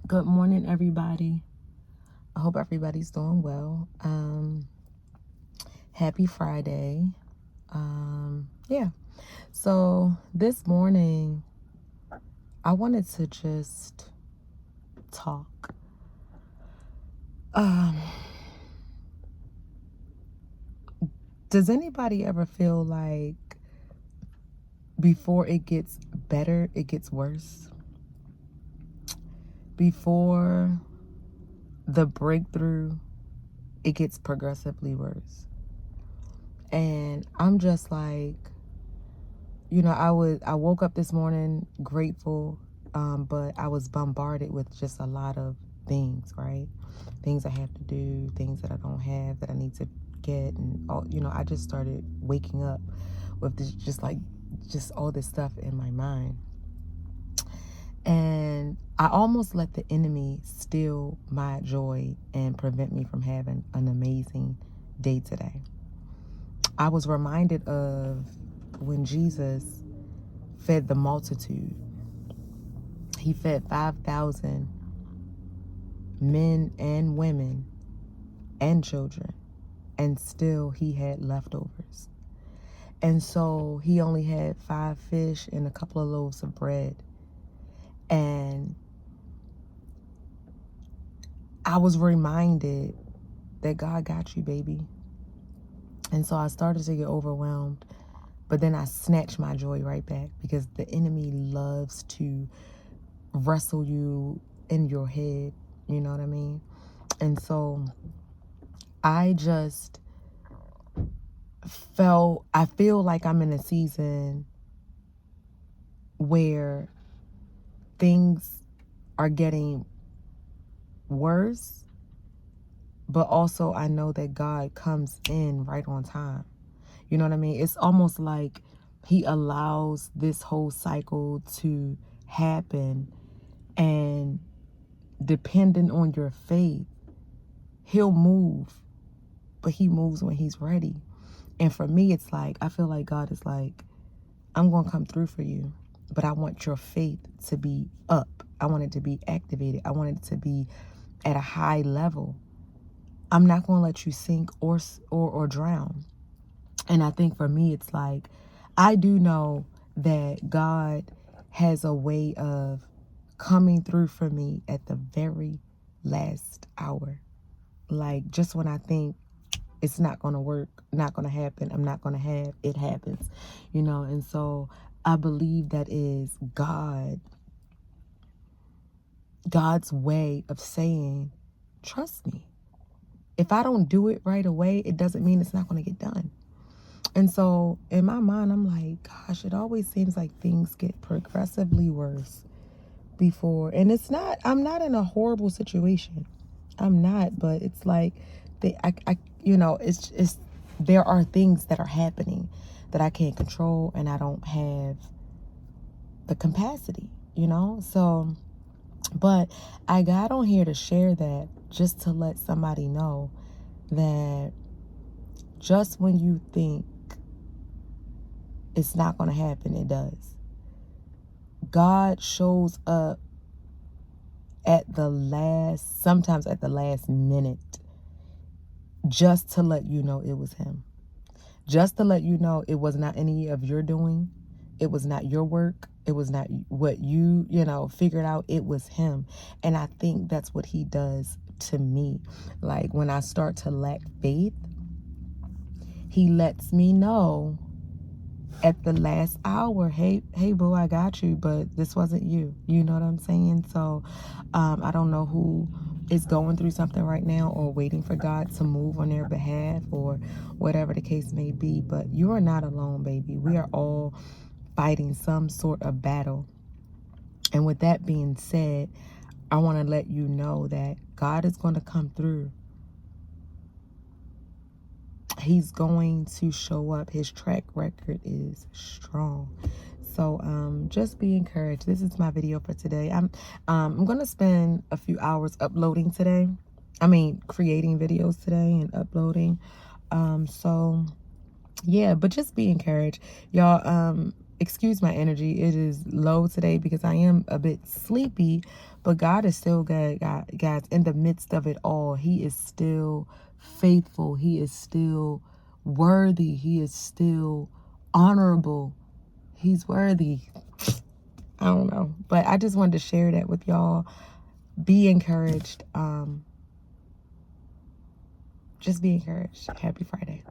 Good morning, everybody. I hope everybody's doing well. Happy Friday. Yeah. So this morning, I wanted to just talk. Um, does anybody ever feel like before it gets better, it gets worse? Before the breakthrough, it gets progressively worse. And I'm just like, I woke up this morning grateful, but I was bombarded with just a lot of things, right? Things I have to do, things that I don't have that I need to get, and all, I just started waking up with this, just all this stuff in my mind, and I almost let the enemy steal my joy and prevent me from having an amazing day today. I was reminded of when Jesus fed the multitude. He fed 5,000 men and women and children, and still he had leftovers. And so he only had 5 fish and a couple of loaves of bread. And I was reminded that God got you, baby. And so I started to get overwhelmed, but then I snatched my joy right back, because the enemy loves to wrestle you in your head. You know what I mean? And so I just I feel like I'm in a season where things are getting worse, but also I know that God comes in right on time. You know what I mean? It's almost like he allows this whole cycle to happen, and depending on your faith, he'll move, but he moves when he's ready. And for me, it's like, I feel like God is like, I'm going to come through for you, but I want your faith to be up. I want it to be activated. I want it to be at a high level. I'm not going to let you sink or drown. And I think for me, it's like, I do know that God has a way of coming through for me at the very last hour. Like, just when I think it's not going to work, not going to happen, I'm not going to have, it happens, and so I believe that is God's way of saying, trust me. If I don't do it right away, it doesn't mean it's not going to get done. And so in my mind, I'm like, gosh, it always seems like things get progressively worse before. And I'm not in a horrible situation. I'm not, but it's like it's there are things that are happening that I can't control, and I don't have the capacity. So, but I got on here to share that, just to let somebody know that just when you think it's not going to happen, it does. God shows up sometimes at the last minute, just to let you know it was him. Just to let you know it was not any of your doing. It was not your work. It was not what you figured out. It was him. And I think that's what he does to me. Like, when I start to lack faith, he lets me know at the last hour, hey boo, I got you, but this wasn't you. You know what I'm saying? So I don't know who is going through something right now, or waiting for God to move on their behalf, or whatever the case may be, but you are not alone, baby. We are all fighting some sort of battle. And with that being said, I want to let you know that God is going to come through. He's going to show up. His track record is strong. So just be encouraged. This is my video for today. I'm going to spend a few hours uploading today. Creating videos today and uploading. So yeah, but just be encouraged, y'all. excuse my energy. It is low today because I am a bit sleepy, but God is still good, guys. In the midst of it all, he is still faithful. He is still worthy. He is still honorable. He's worthy. I don't know, but I just wanted to share that with y'all. Be encouraged. Just be encouraged. Happy Friday.